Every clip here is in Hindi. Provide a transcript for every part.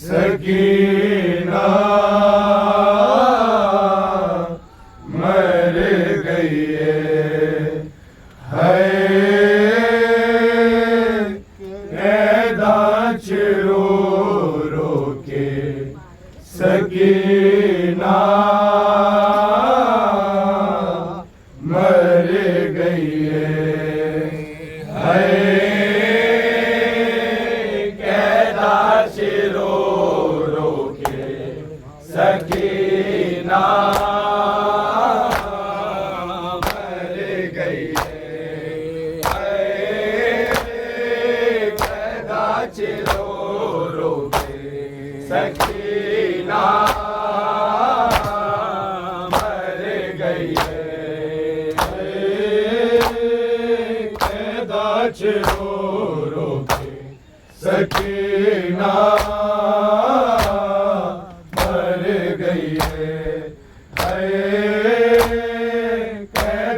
सकीना मर गई है दाच रो रो के सकीना मर गई है दाच रो रो के सकीना मर गई दाच रो रो के सकीना मर गई दाच रो रो के सकीना मर गई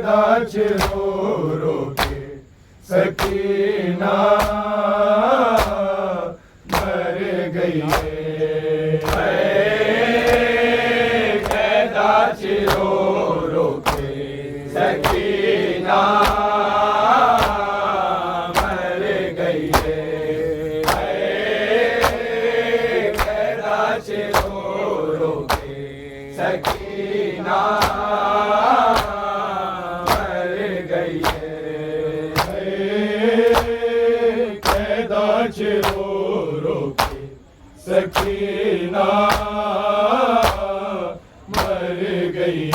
दाच रो रो के सकीना मर गई दाच रो रो के सकीना मर गई दाच रो रो के सकीना मर गई दाच रो रो के सकीना मर गई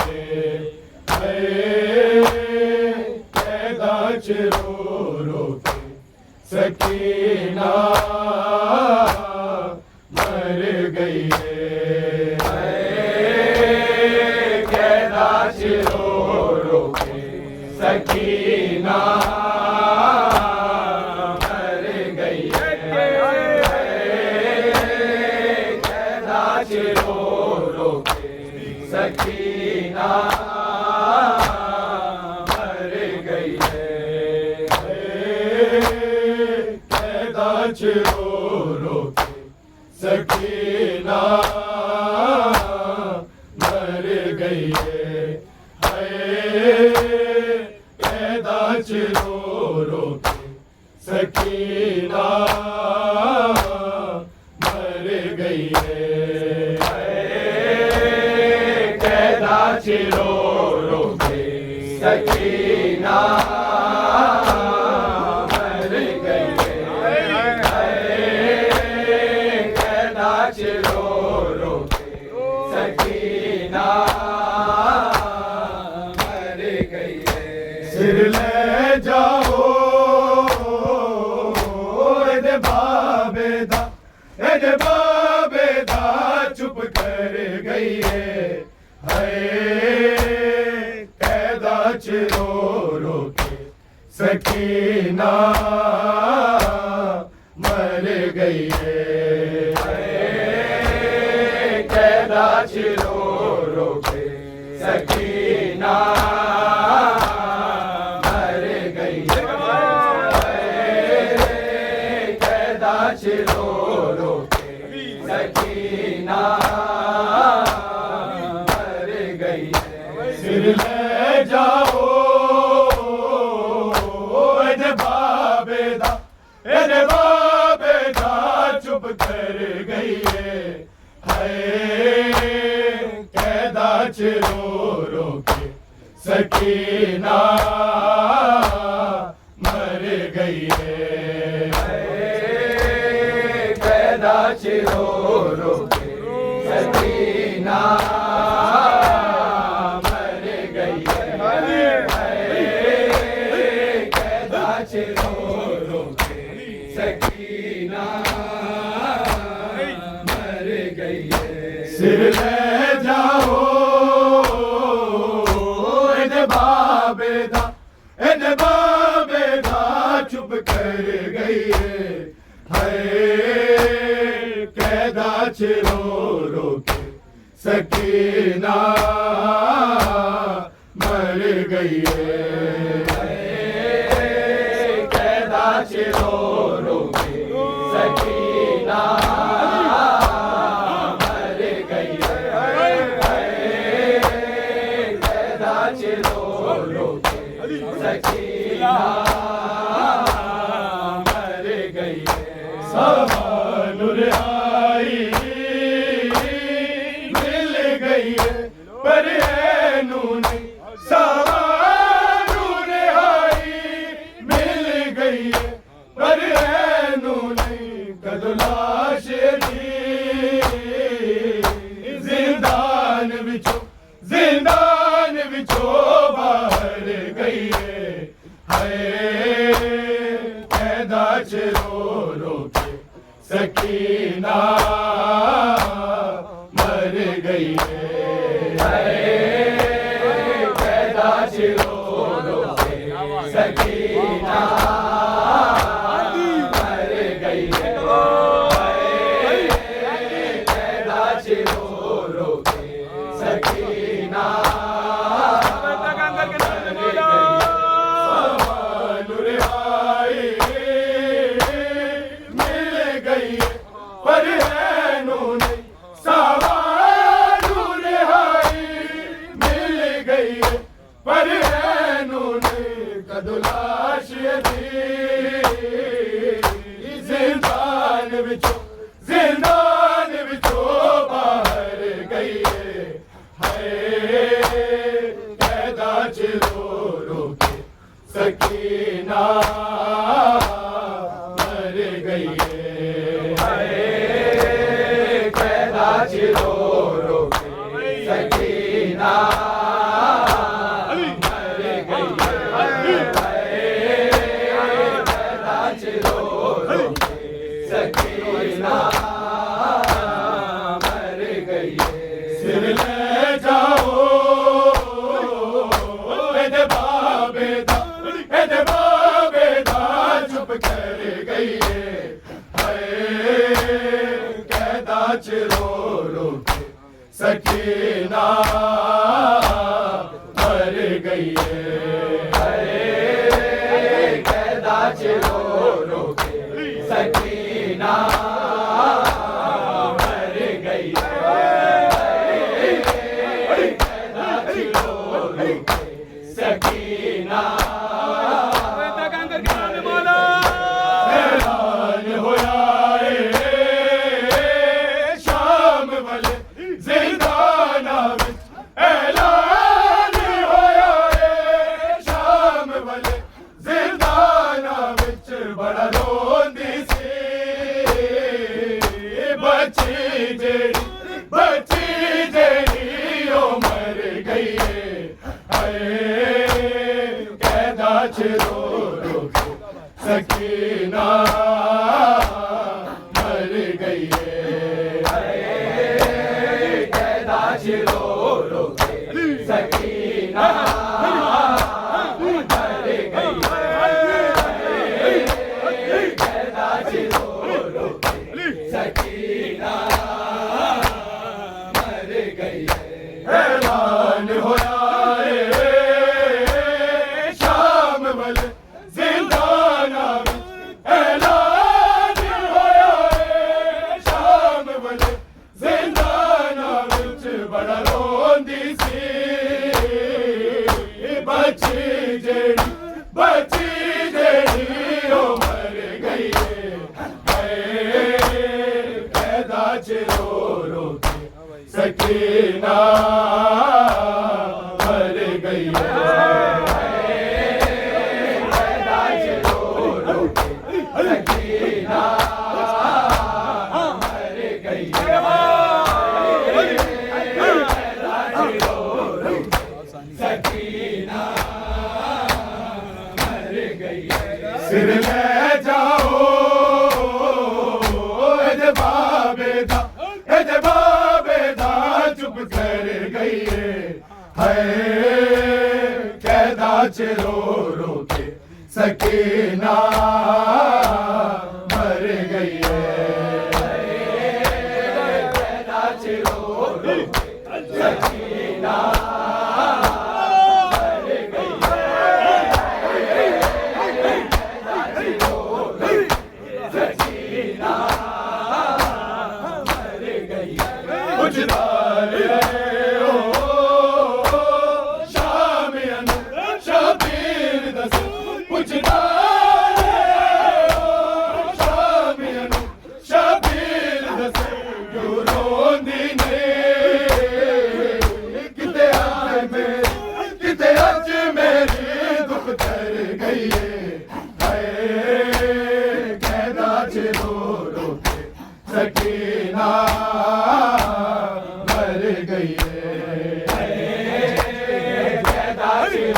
दाच रो रो के सकीना मर गई दाच रो रो के सकीना मर गई दाच रो रो के सकीना मर गई दाच रो रो के सकीना मर गई दाच रो रो के सकीना मर गई दाच रो रो के सकीना मर गई दाच रो रो के सकीना मर गई सिर ले जाओ एदे बाबे दा चुप कर गई दाच रो रो के सकीना मर गई दाच रो रो के सकीना मर गई दाच रो रो के सकीना मर गई सिर ले जाओ एदे बाबे दा चुप कर गई दाच रो रो के सकीना मर गई दाच रो रो के सकीना मर गई दाच रो रो के सकीना मर गई सिर ले जाओ एदे बाबे दा चुप कर गई दाच रो रो के सकीना मर गई दाच रो रो के सकीना चिरो रो के सकीना मर गई सवानुर आई मिल गई पर नूने सवानुर आई मिल गई पर नूने कदलाश दी जिंदान विचो बाहर गई है कैदा रो रो के सकीना मर गई है कैदा रो रो के सकीना मर गई है कैदा रो रो के सकीना जिंदान विचो बाहर गई है कैदा चिरो रो के सकीना मर गई है कैदा चिरो रो के सकीना मर गई है कैदा चिरो रो के सकीना मर गई सिर ले जाओ बाबेदा चुप कर गई है कैदा चिरो रो के सकीना मर गई है कैदा चिरो रो के सकीना मर गई कैदा चिरो रो के सकीना हैरान होया शाम वाले जिंदाना विच ऐलान होया शाम वाले जिंदाना विच बड़ा रोंदी सी बची जेड़ी ओ मर गई है कैदा चिरो रो के सकीना मर गई है कैदा चिरो रो के सकीना मर गई है कैदा चिरो रो के सकीना मर गई है हैरान होया शाम वाले जिंदाना ऐलान होया शाम वाले जिंदाना विच बड़ा रोंदी सी बची जेड़ी ओ मर गई है कैदा चिरो रो के सकीना मर गई है कैदा चिरो रो के सकीना मर गई है कैदा चिरो रो के सकीना मर गई है सिर ले जाओ बाबेदा चुप कर गई है कैदा चिरो रो के सकीना मर गई है कैदा चिरो रो के सकीना मर गई है कैदा चिरो रो के सकीना मर गई है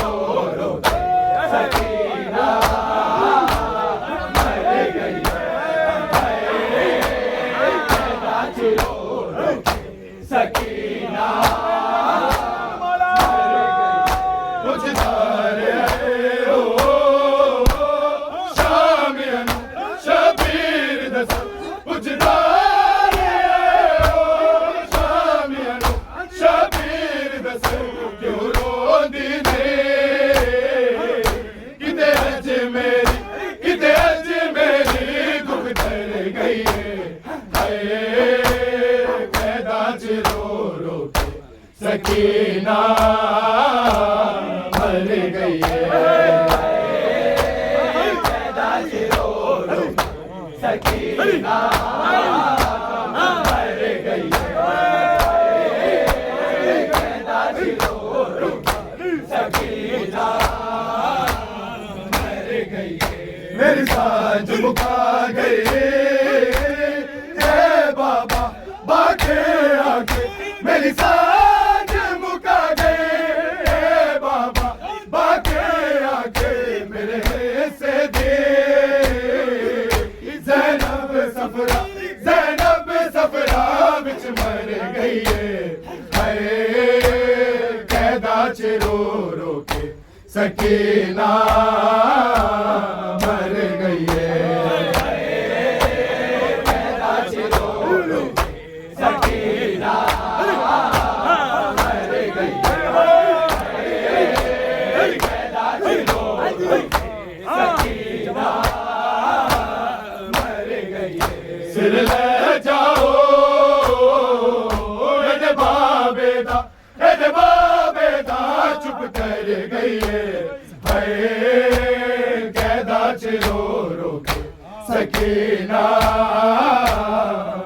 रो रो के सकीना मर गई कैदा च रो रो के सकीना मर गई पुछदार ओ शामियन शबीर दस पुछदार ओ शामियन शबीर दस क्यों रोंदी ने किते अज मेरी दुख दर गई हाय कैदा च रो रो के सकीना मर गई कैदा च रो रो के सकीना मर गई कैदा च रो रो के सकीना मर गई मेरी सांझ मुका गई बाबा बाके आके मेरी सांझ मुका गई बाबा बाके आके मेरे हिस्से दे ज़ैनब सफरा बिच मर गई हाय कैदा च रो रो के सकीना मर गई कैदा च रो रो के सकीना मर गई कैदा च रो रो के सकीना मर गई सिर ले जाओ बाबेदा चुप कर गई हाय कैदा च रो रो के सकीना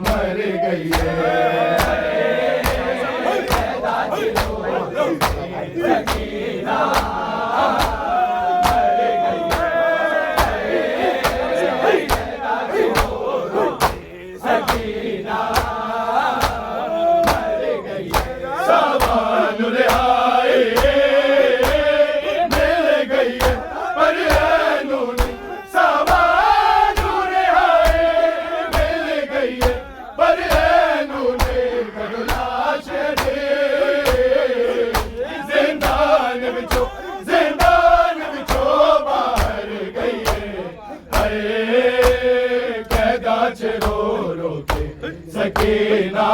मर गई कैदा च रो रो के सकीना मर गई कैदा च रो रो के सकीना मर गई सावन आए मिल गई पर नूनी सावन आए मिल गई पर नूनी लाश दे जिंदान बिचो बाहर गई हाय कैदा च रो रो के सकीना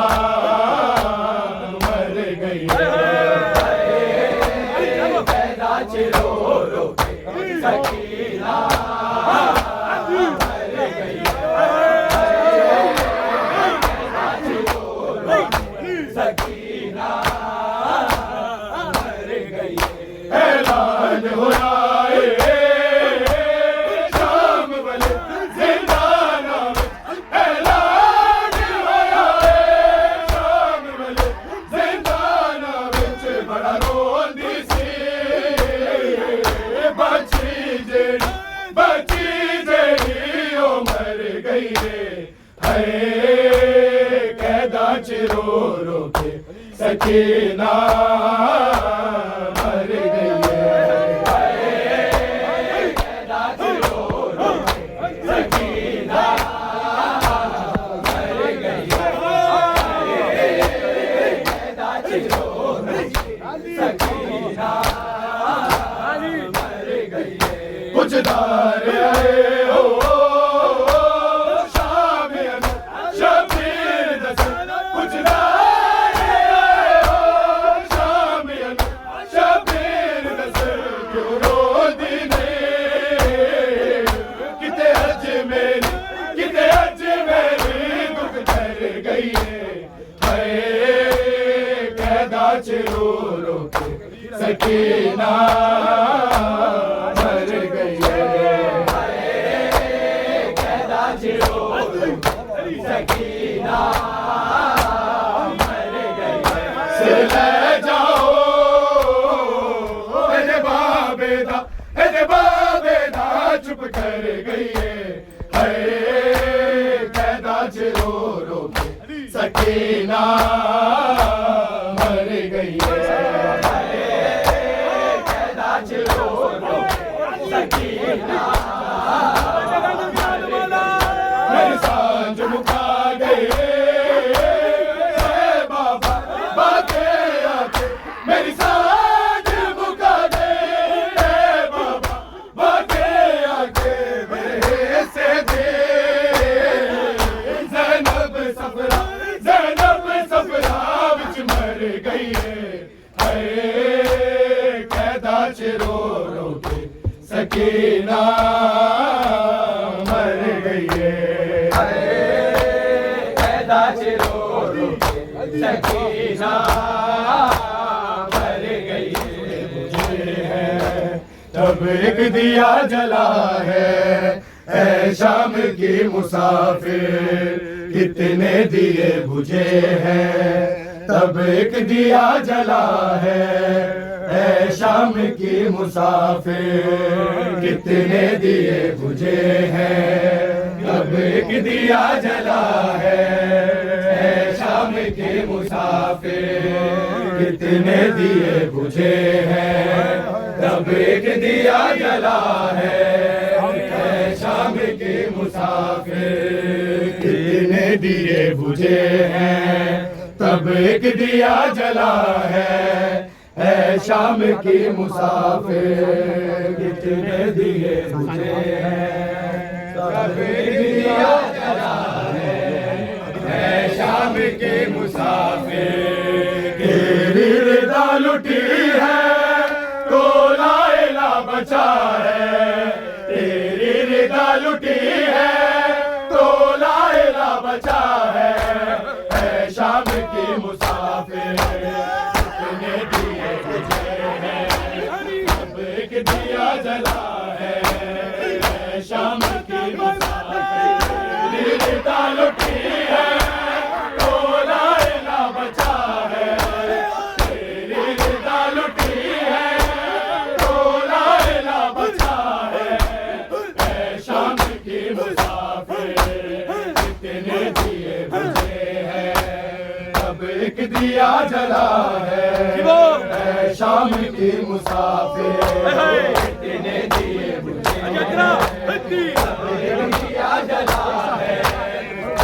मर गई कैदा च रो रो के सकीना मर गई कैदा च रो रो के सकीना मर गई ऐलान होया शाम वाले जिंदाना में ऐलान होया शाम वाले जिंदाना विच बड़ा रोंदी सी बची जेड़ी ओ मर गई हाय कैदा च रो रो के सकीना मर गई हाय कैदा च रो रो के सकीना मर गई कैदा च रो रो के सकीना मर गई पुछदार ओ शामियन शबीर दस पुछदार ओ शामियन शबीर दस क्यों रोंदी ने किते अज मेरी दुख दर गई हाय कैदा च रो रो के सकीना मर गई हाय कैदा च रो रो के सकीना मर गई सिर ले जाओ बाबेदा चुप कर गई हाय कैदा च रो रो के सकीना मर गई कैदा च छिड़ो सकीना मेरी सांझ मुका गई बाबा बाके आके मेरी सांझ मुका गई बाबा बाके आके मेरे से दे ज़ैनब सफरा विच मर गई है कैदा रो रो के सकीना मर गई है कैदा रो रो के सकीना मर गई है तब एक दिया जला है ऐ शाम की मुसाफिर कितने दिए बुझे हैं तब एक दिया जला है ऐ शाम की मुसाफिर कितने दिए बुझे हैं तब एक दिया जला है ऐ शाम की मुसाफिर कितने दिए बुझे हैं तब एक दिया जला है ऐ शाम की मुसाफिर कितने दिए बुझे हैं तब एक दिया जला है ऐ शाम की मुसाफिर कितने दिए बुझे हैं तब एक दिया जला है ऐ शाम की मुसाफिर तेरी रिदा लुटी है तो लाइला बचा है तेरी रिदा लुटी है तो लाइला बचा है ऐ शाम की मुसाफिर कितने दिए बुझे हैं अब एक दिया जला है ऐ शाम की मुसाफिर रिदा लुटी है तो लाइला बचा है तेरी रिदा लुटी है तो लाइला बचा है ऐ शाम की मुसाफिर कितने दिए बुझे हैं तब एक दिया जला है ऐ शाम की मुसाफिर कितने दिए बुझे हैं तब एक दिया जला है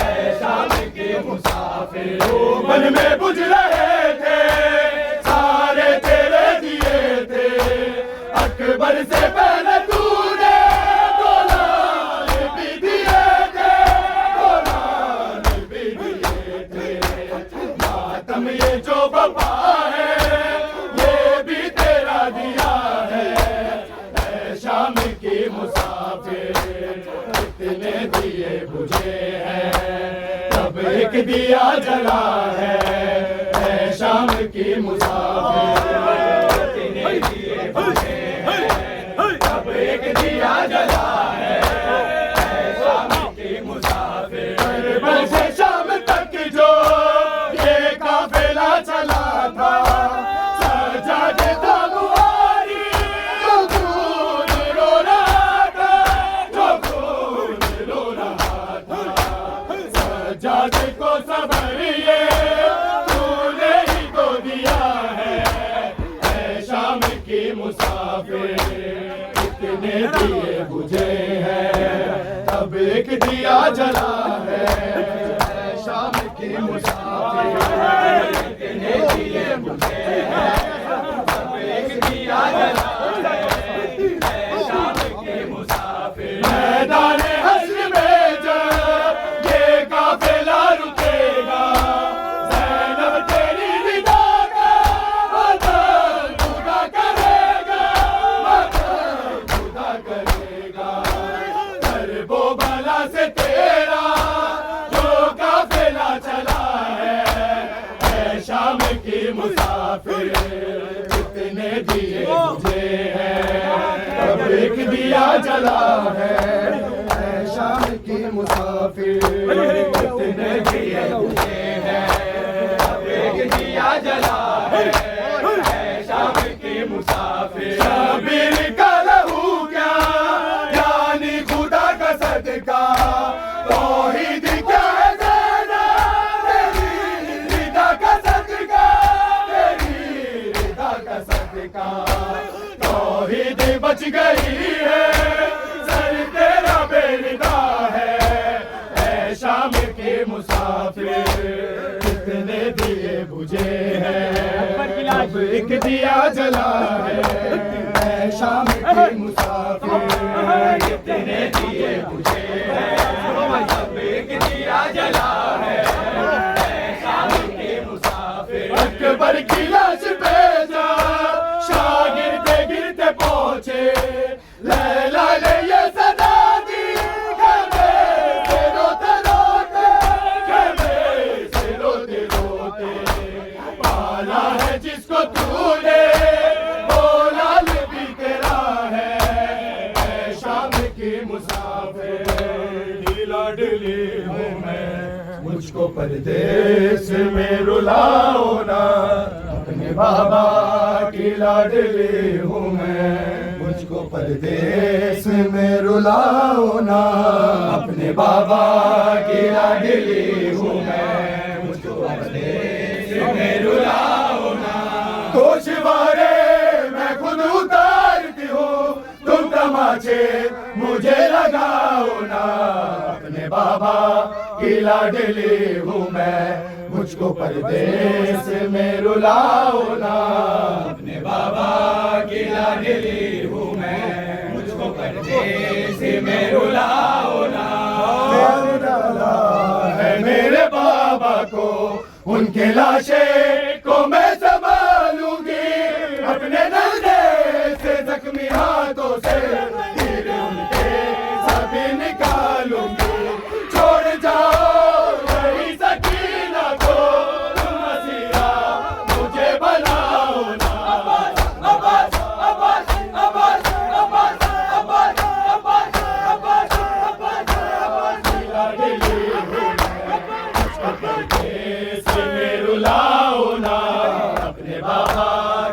ऐ शाम की मुसाफिर मन में बुझ रहे थे सारे तेरे दिए थे अकबर से पहले तूने गोलाल भी दिए थे गोलाल भी दिए थे मातम ये जो बपा है ये भी तेरा दिया है ऐ शाम की मुसाफिर कितने दिए बुझे हैं तब एक दिया जला है ऐ शाम की मुसाफिर कितने दिए बुझे हैं तब एक दिया जला है ऐ शाम की मुसाफिर करबल से शाम तक जो ये काफिला चला था सजाद था मुहारी जो खून रो रहा था जो खून रो रहा था सजाद को सबर ये तूने ही तो दिया है ऐ शाम की मुसाफिर कितने दिए बुझे हैं तब एक दिया जला है ऐ शाम की मुसाफिर कितने दिए बुझे हैं तब एक दिया जला है ऐ शाम की मुसाफिर मैदान हश्र में जब ये काफिला रुकेगा ज़ैनब तेरी रिदा का वतन खुदा करेगा वतन खुदा करेगा करबो बला से तेरा जो काफिला चला है ऐ शाम की मुसाफिर कितने दिए बुझे हैं तब एक दिया जला है ऐ शाम की मुसाफिर कितने दिए बुझे हैं तब एक दिया जला है ऐ शाम की मुसाफिर शबीर का लहू क्या यानी खुदा का सदका तौहीद क्या है ज़ैनब तेरी रिदा का सदका तेरी रिदा का सदका तौहीद अपनी बच गई है, सर तेरा बेरिदा है, ऐ शाम के मुसाफिर कितने दिए बुझे हैं, अब एक दिया जला है, ऐ शाम के मुसाफिर कितने दिए बुझे हैं, अब एक दिया जला है, ऐ शाम के मुसाफिर। अकबर की लाश पे जा शाह गिरते गिरते पहुंचे, लैला ने ये सदा दी, खेमे से रोते रोते, खेमे से रोते रोते, पाला है जिसको तूने वो लाल भी तेरा है, ऐ शाम की मुसाफिर लाडली हूँ मैं, मुझको परदेस में रुलाओ ना, अपने बाबा की लाडली हूँ मैं, मुझको परदेस में रुलाओ ना, अपने बाबा की लाडली हूँ मैं, मुझको परदेस में रुलाओ ना। गोशवारे मैं खुद उतारती हूँ, तुम तमाचे मुझे लगाओ ना, अपने बाबा की लाडली हूँ मैं, मुझको परदेस में रुलाओ ना, अपने बाबा की लाडली हूँ मैं, मुझको परदेस में रुलाओ ना। प्यार डाला है मेरे बाबा को, उनके लाशे को मैं संभालूंगी, अपने नन्हे से जख्मी हाथों से तीर उनके सभी निकालूंगी, छोड़ जाओ नहीं सकीना को, तुम मसीहा मुझे बनाओ ना। अब्बास अब्बास अब्बास अब्बास अब्बास अब्बास अब्बास अब्बास अब्बास अब्बास की लाडली हूँ मैं, मुझको परदेस में रुलाओ ना, अपने बाबा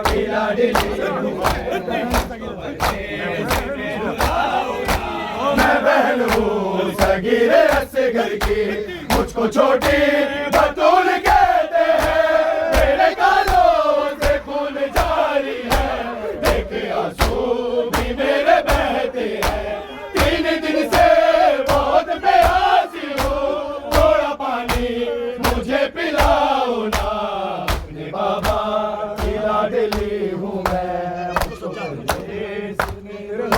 की लाडली हूँ मैं, मुझको परदेस में रुलाओ ना। मैं बहन हूँ सगीरे असगर की, मुझको छोटी बतूल कहते हैं, मेरे गालों से खून जारी है, देखे आंसू भी मेरे बहते हैं, 3 दिन से बहुत प्यासी हूँ, थोड़ा पानी मुझे पिलाओ ना, अपने बाबा की लाडली हूँ मैं, मुझको परदेस में